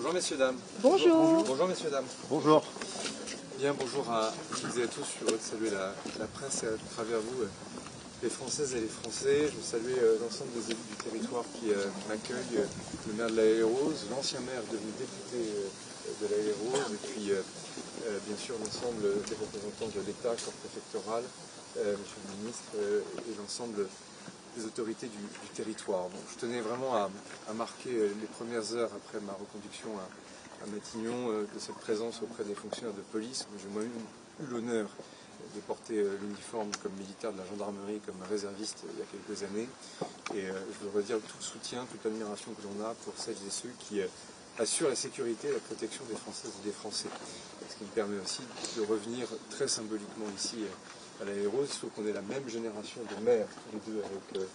Bonjour messieurs, dames. Bonjour. Bonjour messieurs, dames. Bonjour. Bien, bonjour à toutes et à tous. Je suis heureux de saluer la presse et à travers vous les Françaises et les Français. Je veux saluer l'ensemble des élus du territoire qui m'accueillent, le maire de la Haye-Rose, l'ancien maire devenu député de la Haye-Rose, et puis bien sûr l'ensemble des représentants de l'État, corps préfectoral, monsieur le ministre, et l'ensemble des autorités du territoire. Donc, je tenais vraiment à marquer les premières heures après ma reconduction à Matignon de cette présence auprès des fonctionnaires de police. J'ai moi eu l'honneur de porter l'uniforme comme militaire de la gendarmerie, comme réserviste il y a quelques années. Et je veux redire tout le soutien, toute l'admiration que l'on a pour celles et ceux qui assurent la sécurité et la protection des Françaises et des Français. Ce qui me permet aussi de revenir très symboliquement ici à la Haye-Rose. Il faut qu'on ait la même génération de maires, tous les deux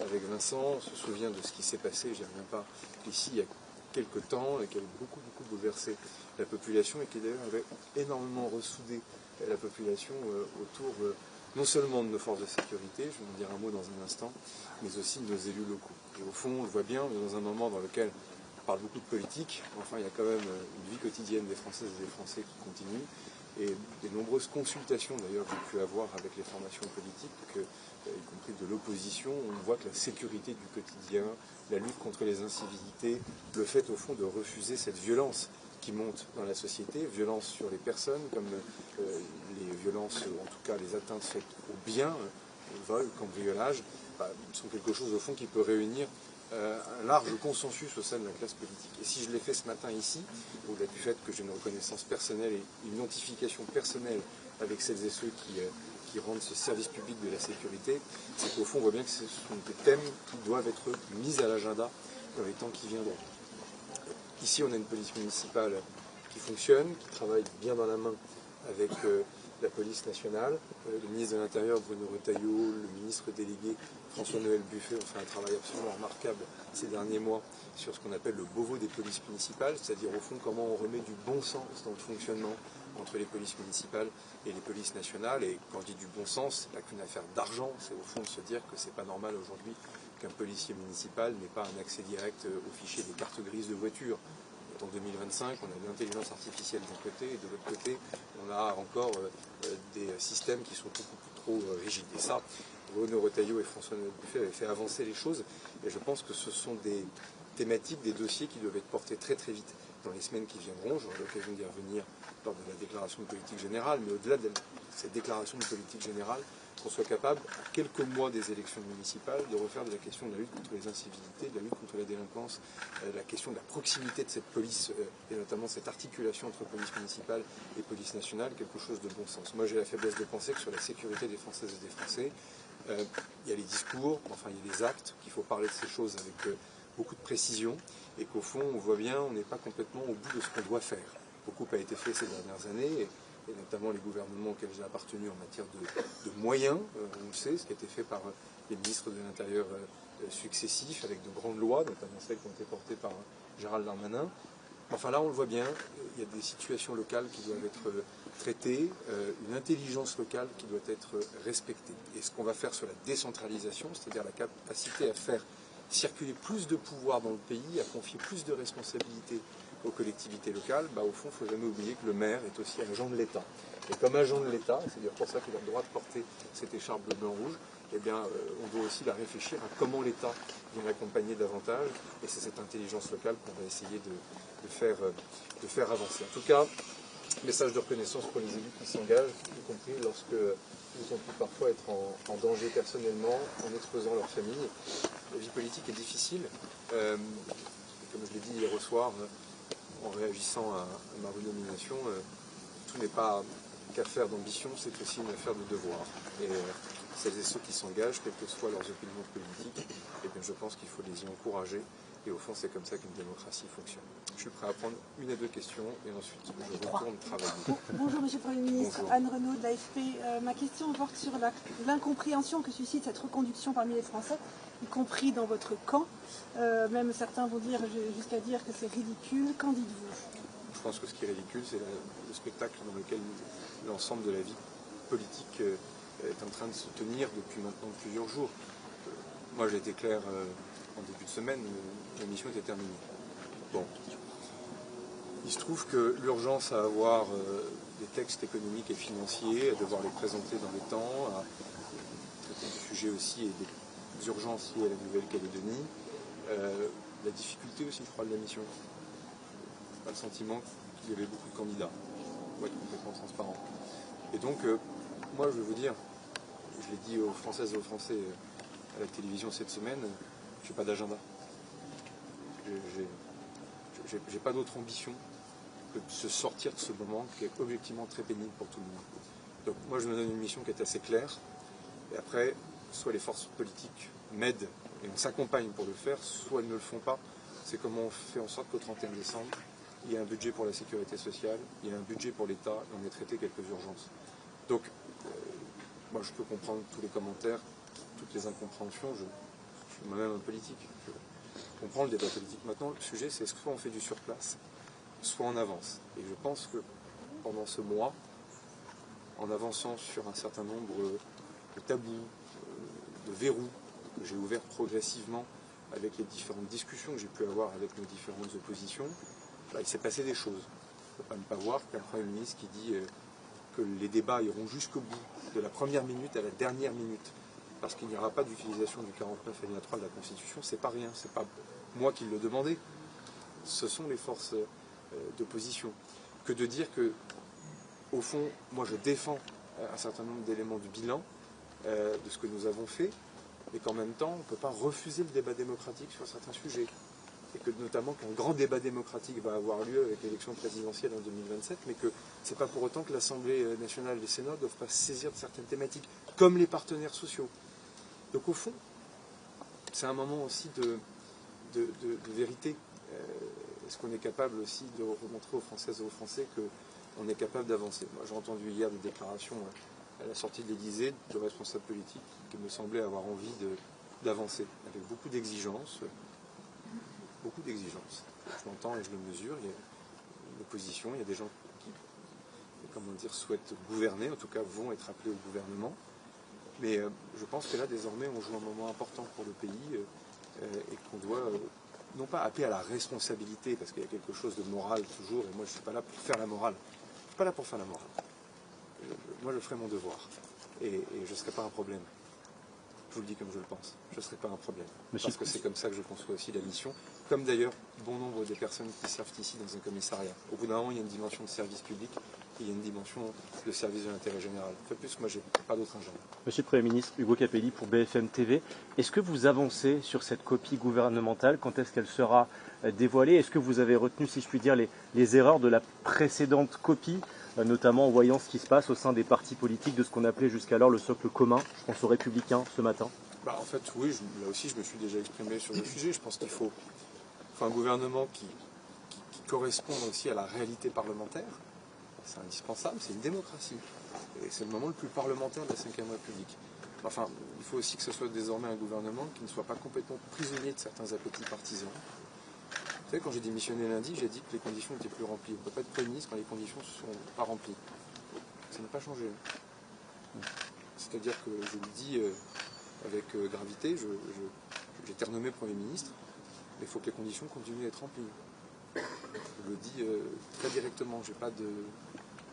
avec Vincent. On se souvient de ce qui s'est passé, je n'y reviens pas ici, il y a quelques temps, et qui avait beaucoup bouleversé la population, et qui d'ailleurs avait énormément ressoudé la population autour non seulement de nos forces de sécurité, je vais en dire un mot dans un instant, mais aussi de nos élus locaux. Et au fond, on le voit bien, on est dans un moment dans lequel on parle beaucoup de politique, enfin il y a quand même une vie quotidienne des Françaises et des Français qui continue, et des nombreuses consultations d'ailleurs que j'ai pu avoir avec les formations politiques, y compris de l'opposition. On voit que la sécurité du quotidien, la lutte contre les incivilités, le fait au fond de refuser cette violence qui monte dans la société, violence sur les personnes, comme les violences, en tout cas les atteintes faites aux biens, vol, cambriolage, sont quelque chose au fond qui peut réunir un large consensus au sein de la classe politique. Et si je l'ai fait ce matin ici, au-delà du fait que j'ai une reconnaissance personnelle et une identification personnelle avec celles et ceux qui rendent ce service public de la sécurité, c'est qu'au fond on voit bien que ce sont des thèmes qui doivent être mis à l'agenda dans les temps qui viendront. Ici on a une police municipale qui fonctionne, qui travaille bien dans la main avec la police nationale. Le ministre de l'Intérieur, Bruno Retailleau, le ministre délégué, François-Noël Buffet, ont fait un travail absolument remarquable ces derniers mois sur ce qu'on appelle le Beauvau des polices municipales, c'est-à-dire au fond comment on remet du bon sens dans le fonctionnement entre les polices municipales et les polices nationales. Et quand je dis du bon sens, c'est pas qu'une affaire d'argent, c'est au fond de se dire que c'est pas normal aujourd'hui qu'un policier municipal n'ait pas un accès direct au fichier des cartes grises de voiture. En 2025, on a de l'intelligence artificielle d'un côté, et de l'autre côté, on a encore des systèmes qui sont beaucoup trop rigides. Et ça, Bruno Retailleau et François-Noël Buffet avaient fait avancer les choses, et je pense que ce sont des thématiques, des dossiers qui doivent être portés très vite dans les semaines qui viendront. J'aurai l'occasion d'y revenir lors de la déclaration de politique générale, mais au-delà de cette déclaration de politique générale, qu'on soit capable, à quelques mois des élections municipales, de refaire de la question de la lutte contre les incivilités, de la lutte contre la délinquance, la question de la proximité de cette police, et notamment cette articulation entre police municipale et police nationale, quelque chose de bon sens. Moi, j'ai la faiblesse de penser que sur la sécurité des Françaises et des Français, il y a les discours, enfin il y a les actes, qu'il faut parler de ces choses avec beaucoup de précision, et qu'au fond, on voit bien, on n'est pas complètement au bout de ce qu'on doit faire. Beaucoup a été fait ces dernières années, et notamment les gouvernements auxquels j'ai appartenu en matière de moyens, on le sait, ce qui a été fait par les ministres de l'Intérieur successifs, avec de grandes lois, notamment celles qui ont été portées par Gérald Darmanin. Enfin là, on le voit bien, il y a des situations locales qui doivent être traitées, une intelligence locale qui doit être respectée. Et ce qu'on va faire sur la décentralisation, c'est-à-dire la capacité à faire circuler plus de pouvoir dans le pays, à confier plus de responsabilités aux collectivités locales, au fond, il ne faut jamais oublier que le maire est aussi agent de l'État. Et comme agent de l'État, c'est-à-dire pour ça qu'il a le droit de porter cette écharpe bleu, blanc, rouge, eh bien, on doit aussi la réfléchir à comment l'État vient l'accompagner davantage, et c'est cette intelligence locale qu'on va essayer de faire avancer. En tout cas, message de reconnaissance pour les élus qui s'engagent, y compris lorsque ils ont pu parfois être en danger personnellement, en exposant leur famille. La vie politique est difficile. Comme je l'ai dit hier au soir, en réagissant à ma renomination, tout n'est pas qu'affaire d'ambition, c'est aussi une affaire de devoir. Et celles et ceux qui s'engagent, quelles que soient leurs opinions politiques, eh bien, je pense qu'il faut les y encourager. Et au fond, c'est comme ça qu'une démocratie fonctionne. Je suis prêt à prendre une à deux questions et ensuite je retourne travailler. Bonjour Monsieur le Premier ministre, Bonjour. Anne Renaud de l'AFP. Ma question porte sur l'incompréhension que suscite cette reconduction parmi les Français, y compris dans votre camp. Même certains vont dire jusqu'à dire que c'est ridicule. Qu'en dites-vous? Je pense que ce qui est ridicule, c'est le spectacle dans lequel l'ensemble de la vie politique est en train de se tenir depuis maintenant plusieurs jours. Moi, j'ai été clair en début de semaine, la mission était terminée. Bon. Il se trouve que l'urgence à avoir des textes économiques et financiers, à devoir les présenter dans les temps, à traiter du sujet aussi et des urgences liées à la Nouvelle-Calédonie, la difficulté aussi, je crois, de la mission. Pas le sentiment qu'il y avait beaucoup de candidats, pour être complètement transparent. Et donc, moi, je vais vous dire, je l'ai dit aux Françaises et aux Français à la télévision cette semaine, je n'ai pas d'agenda. J'ai pas d'autre ambition que de se sortir de ce moment qui est objectivement très pénible pour tout le monde. Donc moi je me donne une mission qui est assez claire, et après, soit les forces politiques m'aident et on s'accompagne pour le faire, soit elles ne le font pas. C'est comment on fait en sorte qu'au 31 décembre, il y ait un budget pour la sécurité sociale, il y a un budget pour l'État, et on ait traité quelques urgences. Donc, moi je peux comprendre tous les commentaires, toutes les incompréhensions, je suis moi-même un politique. Je comprends le débat politique. Maintenant, le sujet c'est soit on fait du surplace, soit on avance. Et je pense que pendant ce mois, en avançant sur un certain nombre de tabous, de verrous que j'ai ouverts progressivement avec les différentes discussions que j'ai pu avoir avec nos différentes oppositions, il s'est passé des choses. On ne peut pas ne pas voir qu'un Premier ministre qui dit que les débats iront jusqu'au bout, de la première minute à la dernière minute, parce qu'il n'y aura pas d'utilisation du 49 alinéa 3 de la Constitution, c'est pas rien, c'est pas moi qui le demandais, ce sont les forces d'opposition. Que de dire que, au fond, moi je défends un certain nombre d'éléments du bilan de ce que nous avons fait, mais qu'en même temps, on ne peut pas refuser le débat démocratique sur certains sujets. Et que notamment qu'un grand débat démocratique va avoir lieu avec l'élection présidentielle en 2027, mais que ce n'est pas pour autant que l'Assemblée nationale et le Sénat ne doivent pas se saisir de certaines thématiques, comme les partenaires sociaux. Donc au fond, c'est un moment aussi de vérité. Est-ce qu'on est capable aussi de remontrer aux Françaises et aux Français qu'on est capable d'avancer? Moi j'ai entendu hier des déclarations à la sortie de l'Élysée de responsables politiques qui me semblaient avoir envie d'avancer, avec beaucoup d'exigences. Beaucoup d'exigences. Je l'entends et je le mesure. Il y a une opposition, il y a des gens qui, comment dire, souhaitent gouverner, en tout cas vont être appelés au gouvernement. Mais je pense que là, désormais, on joue un moment important pour le pays et qu'on doit, non pas appeler à la responsabilité, parce qu'il y a quelque chose de moral toujours, et moi je ne suis pas là pour faire la morale. Je ne suis pas là pour faire la morale. Moi, je ferai mon devoir. Et je ne serai pas un problème. Je vous le dis comme je le pense. Je ne serai pas un problème. Parce que c'est comme ça que je conçois aussi la mission. Comme d'ailleurs bon nombre des personnes qui servent ici dans un commissariat. Au bout d'un moment, il y a une dimension de service public et il y a une dimension de service de l'intérêt général. De plus, moi, je n'ai pas d'autre agenda. Monsieur le Premier ministre, Hugo Capelli pour BFM TV. Est-ce que vous avancez sur cette copie gouvernementale? Quand est-ce qu'elle sera dévoilée? Est-ce que vous avez retenu, si je puis dire, les erreurs de la précédente copie, notamment en voyant ce qui se passe au sein des partis politiques de ce qu'on appelait jusqu'alors le socle commun? Je pense aux Républicains ce matin. En fait, oui, là aussi, je me suis déjà exprimé sur le sujet. Je pense qu'il faut un gouvernement qui corresponde aussi à la réalité parlementaire. C'est indispensable, c'est une démocratie. Et c'est le moment le plus parlementaire de la Ve République. Enfin, il faut aussi que ce soit désormais un gouvernement qui ne soit pas complètement prisonnier de certains appétits partisans. Vous savez, quand j'ai démissionné lundi, j'ai dit que les conditions n'étaient plus remplies. On ne peut pas être Premier ministre quand les conditions ne sont pas remplies. Ça n'a pas changé. C'est-à-dire que je le dis avec gravité, j'ai été renommé Premier ministre, mais il faut que les conditions continuent d'être remplies. Je le dis très directement, je n'ai pas de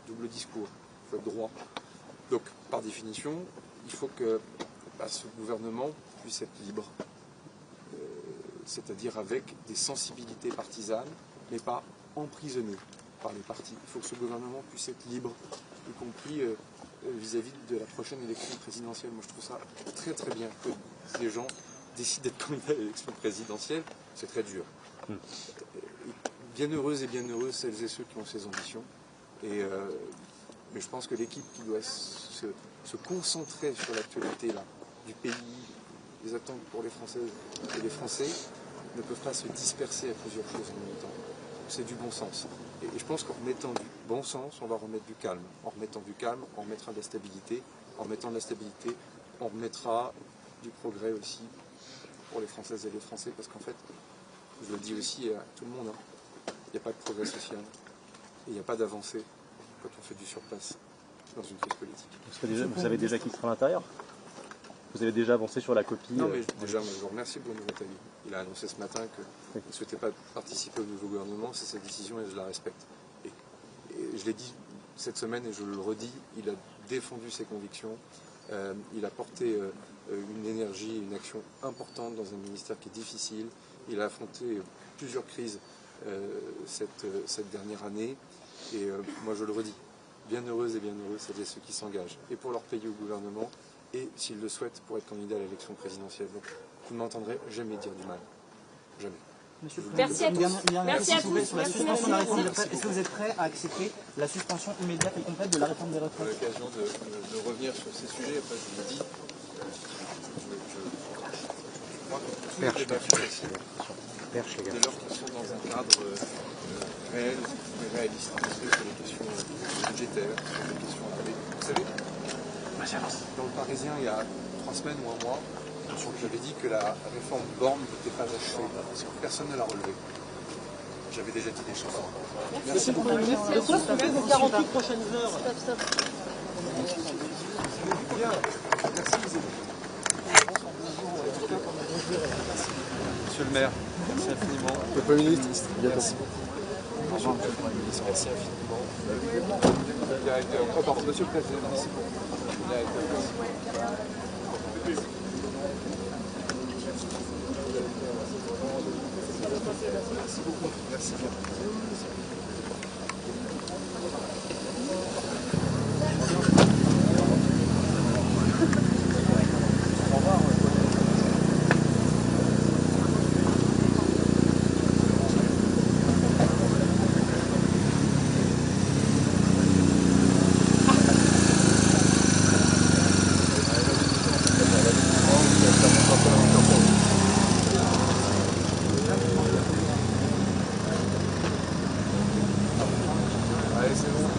double discours, il faut être droit. Donc, par définition, il faut que ce gouvernement puisse être libre, c'est-à-dire avec des sensibilités partisanes, mais pas emprisonné par les partis. Il faut que ce gouvernement puisse être libre, y compris vis-à-vis de la prochaine élection présidentielle. Moi, je trouve ça très très bien que les gens décident d'être candidats à l'élection présidentielle. C'est très dur. Bien heureuses et bien heureuses celles et ceux qui ont ces ambitions. Mais je pense que l'équipe qui doit se concentrer sur l'actualité du pays, les attentes pour les Françaises et les Français, ne peuvent pas se disperser à plusieurs choses en même temps. C'est du bon sens. Et je pense qu'en remettant du bon sens, on va remettre du calme. En remettant du calme, on remettra de la stabilité. En remettant de la stabilité, on remettra du progrès aussi pour les Françaises et les Français. Parce qu'en fait, je le dis aussi à tout le monde, il n'y a pas de progrès social. Et il n'y a pas d'avancée quand on fait du surplace dans une crise politique. Vous savez déjà qui sera à l'intérieur? Vous avez déjà avancé sur la copie. Non, mais déjà, moi, je vous remercie Bruno Retailleau. Il a annoncé ce matin qu'il ne souhaitait pas participer au nouveau gouvernement. C'est sa décision et je la respecte. Et je l'ai dit cette semaine et je le redis, il a défendu ses convictions. Il a porté une énergie et une action importante dans un ministère qui est difficile. Il a affronté plusieurs crises cette dernière année. Et moi, je le redis, bien heureuse et bien heureux, celles et ceux qui s'engagent. Et pour leur payer au gouvernement, et s'ils le souhaitent, pour être candidat à l'élection présidentielle. Donc, vous ne m'entendrez jamais dire du mal. Jamais. Merci à tous. Merci à tous. Sur la suspension de la réforme des retraites, est-ce que vous êtes prêt à accepter la suspension immédiate et complète de la réforme des retraites? L'occasion de revenir sur ces sujets. Après, je vous le dis, je crois que tous les débats sont faciles. Dès lors qu'ils sont dans un cadre réel et réaliste, parce que sur les questions budgétaires, sur les questions armées. Vous savez, dans le Parisien, il y a 3 semaines ou un mois, j'avais dit que la réforme Borne n'était pas achevée, parce que personne ne l'a relevée. J'avais déjà dit des choses. Merci beaucoup. Merci à vous. 48 prochaines heures. Bien. Merci les élus. Monsieur le maire, merci infiniment. Le Premier ministre, merci beaucoup. Monsieur le ministre, merci infiniment. Le directeur, pardon, monsieur le président, merci beaucoup. Le directeur, merci. Merci beaucoup. Merci bien. Allez, c'est bon.